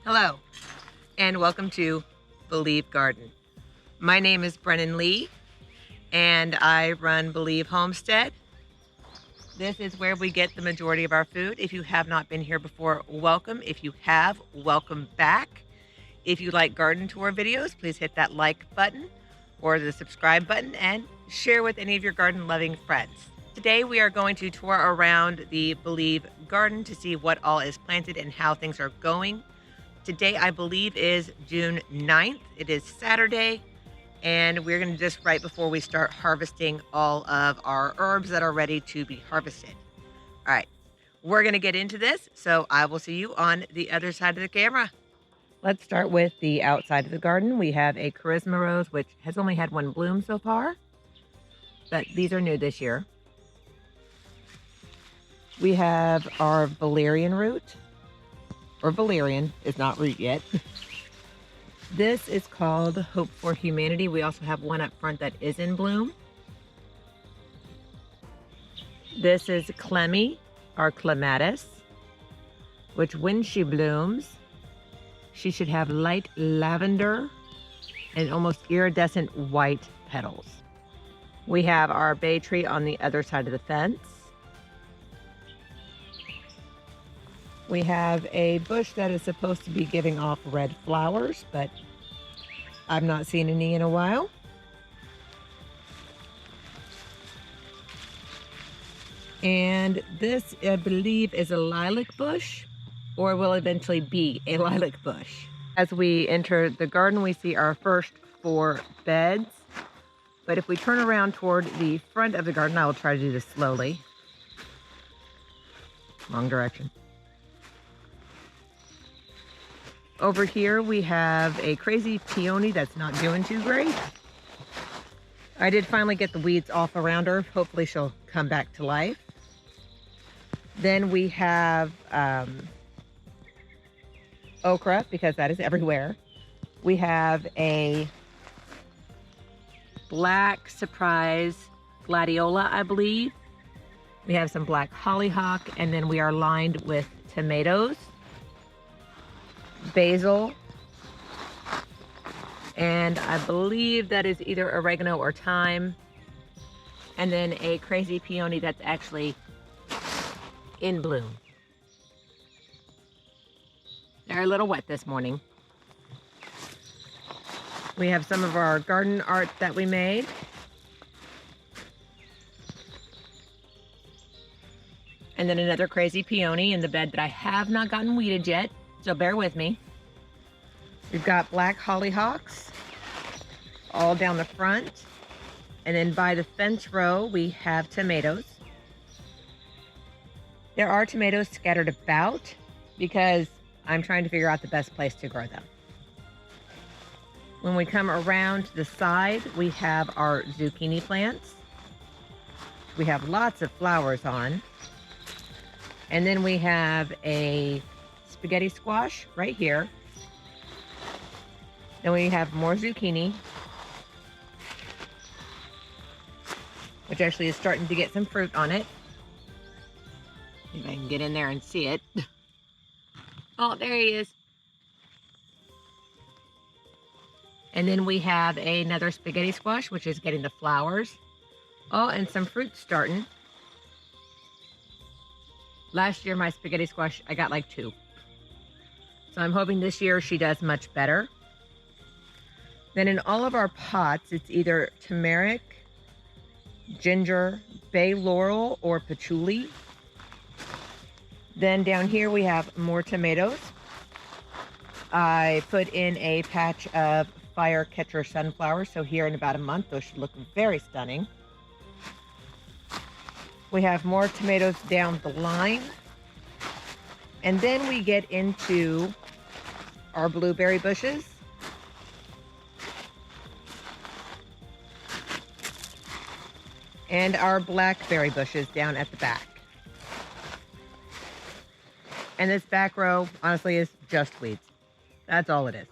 Hello, and welcome to Believe Garden. My name is Brennan Lee, and I run Believe Homestead. This is where we get the majority of our food. If you have not been here before, welcome. If you have, welcome back. If you like garden tour videos, please hit that like button or the subscribe button and share with any of your garden loving friends. Today we are going to tour around the Believe garden to see what all is planted and how things are going. Today, I believe, is June 9th. It is Saturday, and we're going to just right before we start harvesting all of our herbs that are ready to be harvested. All right, we're going to get into this, so I will see you on the other side of the camera. Let's start with the outside of the garden. We have a charisma rose, which has only had one bloom so far, but these are new this year. We have our valerian root. Or valerian is not root yet. This is called Hope for Humanity. We also have one up front that is in bloom. This is Clemmie, or Clematis, which when she blooms, she should have light lavender and almost iridescent white petals. We have our bay tree on the other side of the fence. We have a bush that is supposed to be giving off red flowers, but I've not seen any in a while. And this, I believe, is a lilac bush, or will eventually be a lilac bush. As we enter the garden, we see our first 4 beds. But if we turn around toward the front of the garden, I will try to do this slowly. Wrong direction. Over here, we have a crazy peony that's not doing too great. I did finally get the weeds off around her. Hopefully she'll come back to life. Then we have okra, because that is everywhere. We have a black surprise gladiola, I believe. We have some black hollyhock, and then we are lined with tomatoes, basil, and I believe that is either oregano or thyme, and then a crazy peony that's actually in bloom. They're a little wet this morning. We have some of our garden art that we made. And then another crazy peony in the bed that I have not gotten weeded yet. So bear with me. We've got black hollyhocks all down the front. And then by the fence row, we have tomatoes. There are tomatoes scattered about because I'm trying to figure out the best place to grow them. When we come around to the side, we have our zucchini plants. We have lots of flowers on. And then we have a spaghetti squash right here. Then we have more zucchini, which actually is starting to get some fruit on it. If I can get in there and see it. Oh, there he is. And then we have another spaghetti squash, which is getting the flowers. Oh, and some fruit starting. Last year, my spaghetti squash, I got like 2. So I'm hoping this year she does much better. Then in all of our pots, it's either turmeric, ginger, bay laurel, or patchouli. Then down here we have more tomatoes. I put in a patch of fire catcher sunflowers, so here in about a month, those should look very stunning. We have more tomatoes down the line. And then we get into our blueberry bushes. And our blackberry bushes down at the back. And this back row, honestly, is just weeds. That's all it is.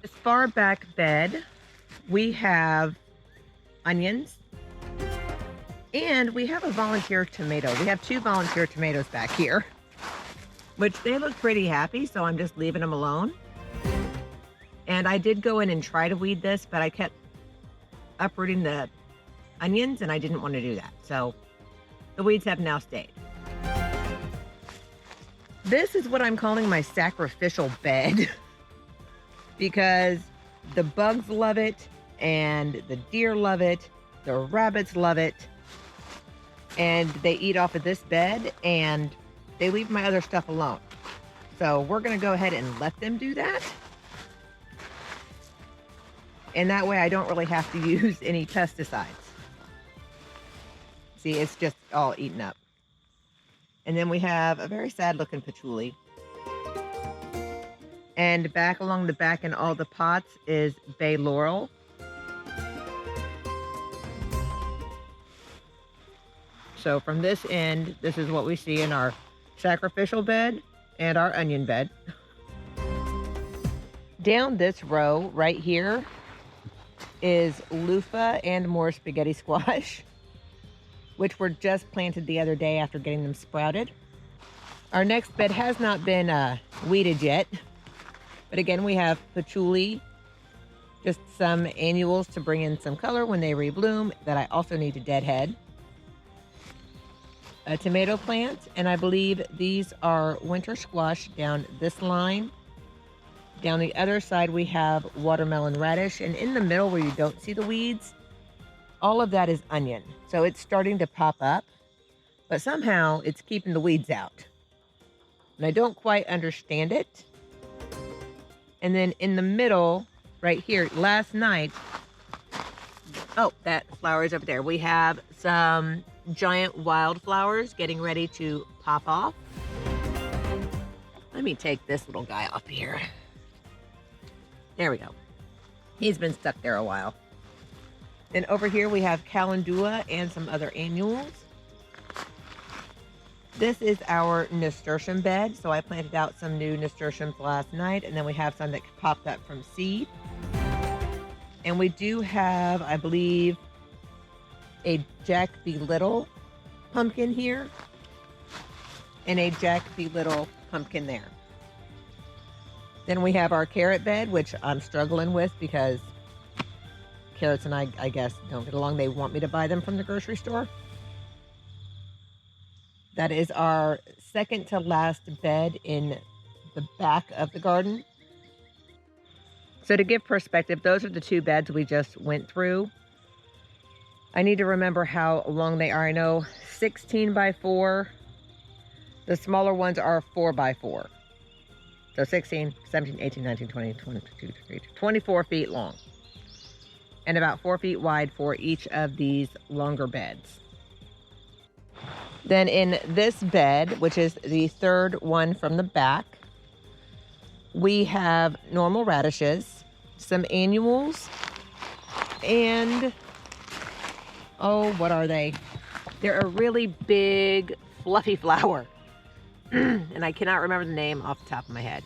This far back bed, we have onions, And we have a volunteer tomato. We have 2 volunteer tomatoes back here, which they look pretty happy, so I'm just leaving them alone. And I did go in and try to weed this, but I kept uprooting the onions and I didn't want to do that. So the weeds have now stayed. This is what I'm calling my sacrificial bed because the bugs love it and the deer love it. The rabbits love it. And they eat off of this bed and they leave my other stuff alone. So we're going to go ahead and let them do that. And that way I don't really have to use any pesticides. See, it's just all eaten up. And then we have a very sad looking patchouli. And back along the back in all the pots is bay laurel. So from this end, this is what we see in our sacrificial bed and our onion bed. Down this row right here is loofah and more spaghetti squash, which were just planted the other day after getting them sprouted. Our next bed has not been weeded yet, but again, we have patchouli, just some annuals to bring in some color when they rebloom that I also need to deadhead. A tomato plant, and I believe these are winter squash down this line. Down the other side, we have watermelon radish, and in the middle where you don't see the weeds, all of that is onion. So it's starting to pop up, but somehow it's keeping the weeds out. And I don't quite understand it. And then in the middle, right here, last night, oh, that flower is over there. We have some giant wildflowers getting ready to pop off. Let me take this little guy off here. There we go. He's been stuck there a while. Then over here we have calendula and some other annuals. This is our nasturtium bed. So I planted out some new nasturtiums last night, and then we have some that popped up from seed. And we do have, I believe, a Jack B. Little pumpkin here and a Jack B. Little pumpkin there. Then we have our carrot bed, which I'm struggling with because carrots and I guess, don't get along. They want me to buy them from the grocery store. That is our second to last bed in the back of the garden. So to give perspective, those are the 2 beds we just went through. I need to remember how long they are. I know 16 by 4. The smaller ones are 4 by 4. So 16, 17, 18, 19, 20, 22, 23, 24 feet long. And about 4 feet wide for each of these longer beds. Then in this bed, which is the third one from the back, we have normal radishes, some annuals, and oh, what are they? They're a really big, fluffy flower. And I cannot remember the name off the top of my head.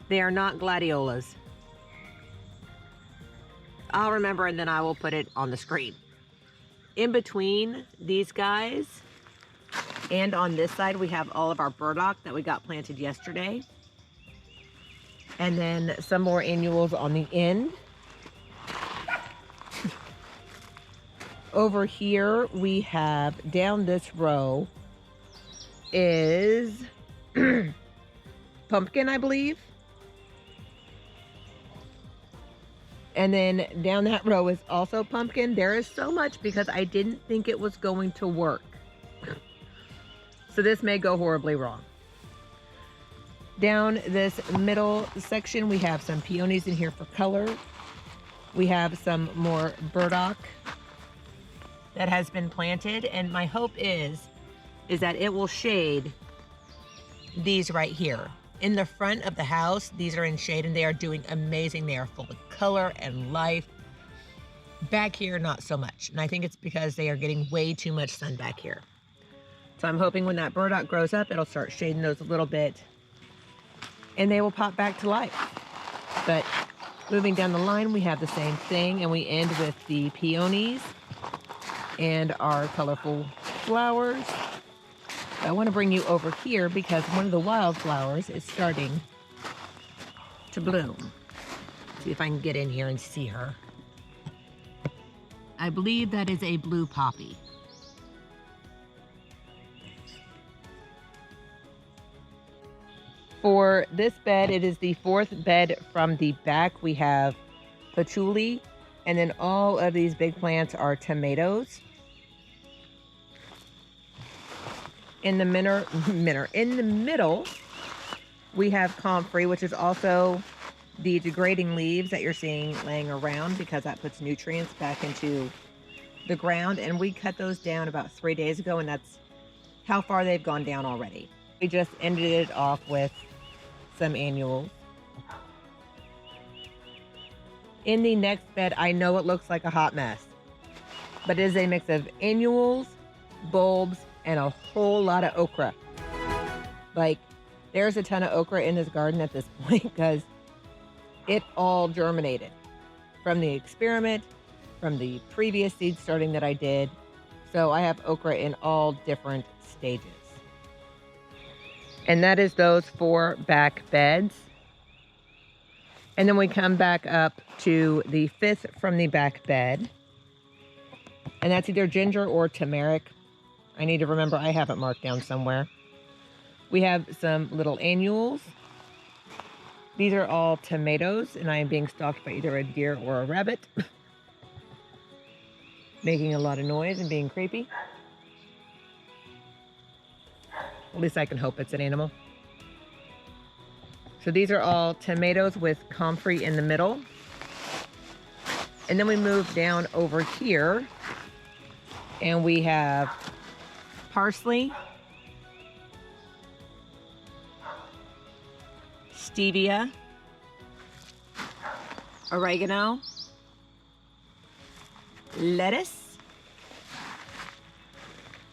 They are not gladiolas. I'll remember and then I will put it on the screen. In between these guys and on this side, we have all of our burdock that we got planted yesterday. And then some more annuals on the end. Over here, we have down this row is pumpkin, I believe. And then down that row is also pumpkin. There is so much because I didn't think it was going to work. So this may go horribly wrong. Down this middle section, we have some peonies in here for color. We have some more burdock that has been planted, and my hope is that it will shade these right here. In the front of the house, these are in shade and they are doing amazing. They are full of color and life. Back here, not so much. And I think it's because they are getting way too much sun back here. So I'm hoping when that burdock grows up, it'll start shading those a little bit and they will pop back to life. But Moving down the line, we have the same thing, and we end with the peonies and our colorful flowers. I want to bring you over here because one of the wildflowers is starting to bloom. See if I can get in here and see her. I believe that is a blue poppy. For this bed, it is the fourth bed from the back. We have patchouli, and then all of these big plants are tomatoes. In the middle, we have comfrey, which is also the degrading leaves that you're seeing laying around because that puts nutrients back into the ground. And we cut those down about 3 days ago, and that's how far they've gone down already. We just ended it off with some annuals. In the next bed, I know it looks like a hot mess, but it is a mix of annuals, bulbs, and a whole lot of okra. Like, there's a ton of okra in this garden at this point because it all germinated from the experiment, from the previous seed starting that I did. So I have okra in all different stages. And that is those 4 back beds. And then we come back up to the 5th from the back bed. And that's either ginger or turmeric. I need to remember, I have it marked down somewhere. We have some little annuals. These are all tomatoes, and I am being stalked by either a deer or a rabbit. Making a lot of noise and being creepy. At least I can hope it's an animal. So these are all tomatoes with comfrey in the middle. And then we move down over here, and we have parsley, stevia, oregano, lettuce.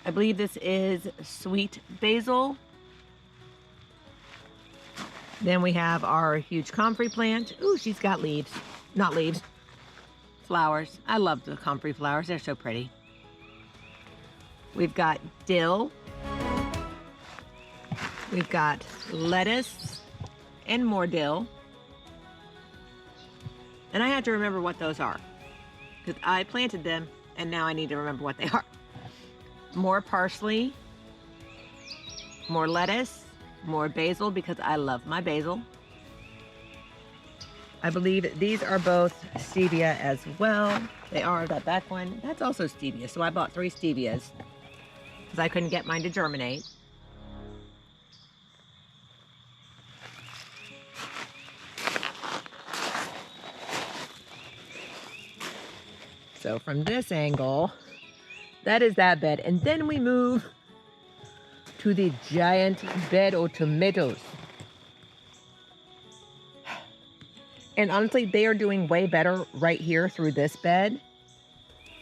I believe this is sweet basil. Then we have our huge comfrey plant. Ooh, she's got leaves. Not leaves, flowers. I love the comfrey flowers. They're so pretty. We've got dill. We've got lettuce and more dill. And I have to remember what those are because I planted them and now I need to remember what they are. More parsley, more lettuce, more basil because I love my basil. I believe these are both stevia as well. They are. That back one, that's also stevia. So I bought 3 stevias because I couldn't get mine to germinate. So from this angle, that is that bed. And then we move to the giant bed of tomatoes. And honestly, they are doing way better right here through this bed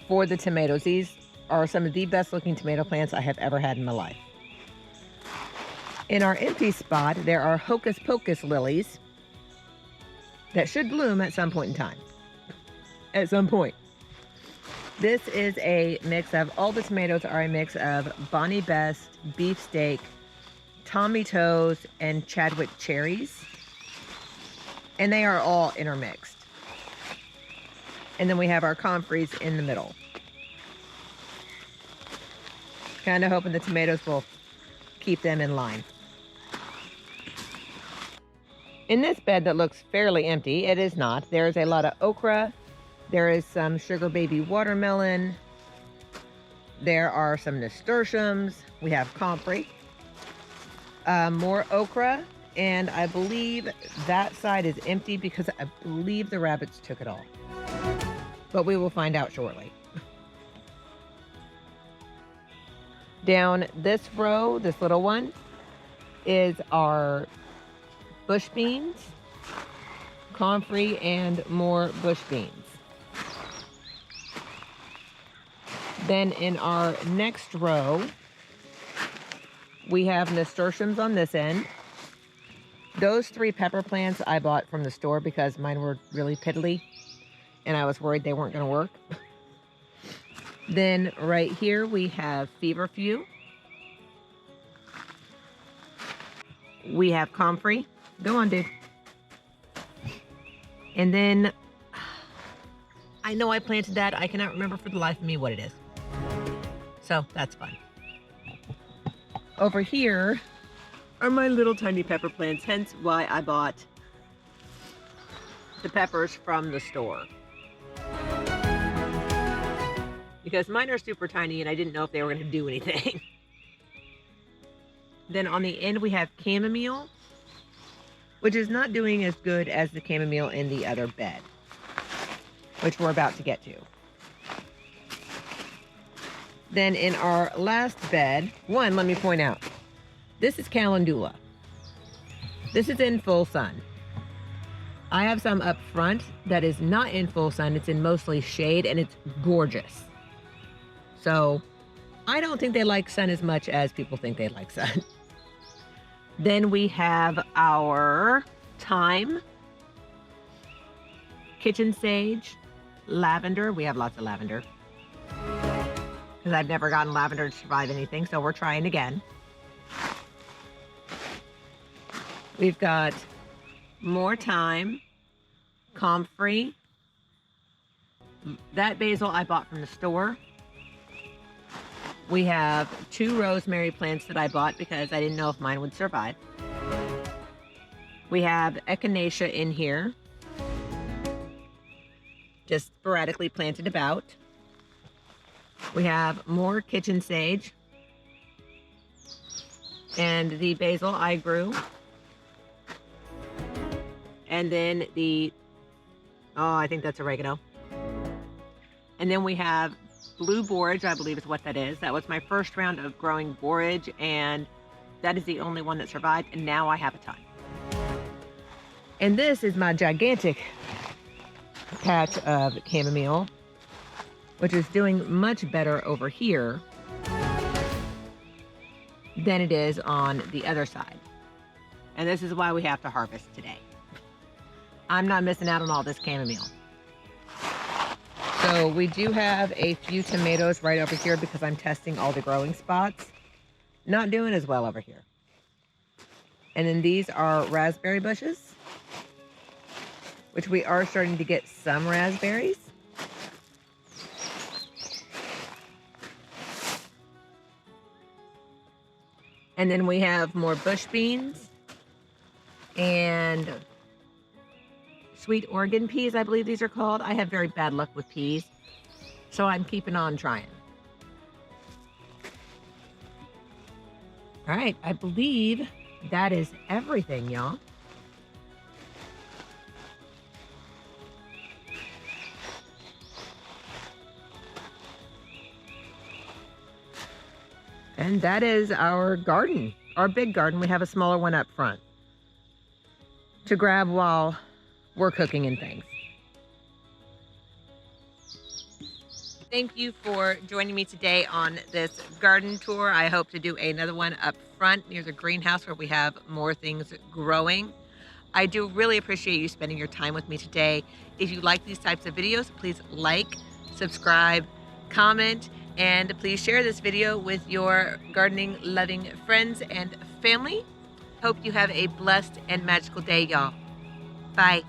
for the tomatoes. These are some of the best looking tomato plants I have ever had in my life. In our empty spot, there are hocus pocus lilies that should bloom at some point in time. At some point. This is a mix of, all the tomatoes are a mix of Bonnie Best, beefsteak, Tommy Toes, and Chadwick cherries. And they are all intermixed. And then we have our comfreys in the middle. Kind of hoping the tomatoes will keep them in line. In this bed that looks fairly empty, it is not. There is a lot of okra. There is some sugar baby watermelon. There are some nasturtiums. We have comfrey. More okra. And I believe that side is empty because I believe the rabbits took it all. But we will find out shortly. Down this row, this little one, is our bush beans, comfrey, and more bush beans. Then in our next row, we have nasturtiums on this end. Those 3 pepper plants I bought from the store because mine were really piddly and I was worried they weren't going to work. Then right here we have feverfew. We have comfrey. Go on, dude. And then I know I planted that. I cannot remember for the life of me what it is. So that's fun. Over here are my little tiny pepper plants, hence why I bought the peppers from the store. Because mine are super tiny and I didn't know if they were going to do anything. Then on the end we have chamomile, which is not doing as good as the chamomile in the other bed, which we're about to get to. Then in our last bed, let me point out, this is calendula. This is in full sun. I have some up front that is not in full sun. It's in mostly shade and it's gorgeous. So I don't think they like sun as much as people think they like sun. Then we have our thyme, kitchen sage, lavender. We have lots of lavender because I've never gotten lavender to survive anything, so we're trying again. We've got more thyme, comfrey. That basil I bought from the store. We have 2 rosemary plants that I bought because I didn't know if mine would survive. We have echinacea in here, just sporadically planted about. We have more kitchen sage. And the basil I grew. And then I think that's oregano. And then we have blue borage, I believe is what that is. That was my first round of growing borage, and that is the only one that survived, and now I have a ton. And this is my gigantic patch of chamomile, which is doing much better over here than it is on the other side. And this is why we have to harvest today. I'm not missing out on all this chamomile. So we do have a few tomatoes right over here because I'm testing all the growing spots. Not doing as well over here. And then these are raspberry bushes, which we are starting to get some raspberries. And then we have more bush beans and sweet Oregon peas, I believe these are called. I have very bad luck with peas, so I'm keeping on trying. All right, I believe that is everything, y'all. And that is our garden, our big garden. We have a smaller one up front to grab while we're cooking and things. Thank you for joining me today on this garden tour. I hope to do another one up front near the greenhouse where we have more things growing. I do really appreciate you spending your time with me today. If you like these types of videos, please like, subscribe, comment, and please share this video with your gardening loving friends and family. Hope you have a blessed and magical day, y'all. Bye.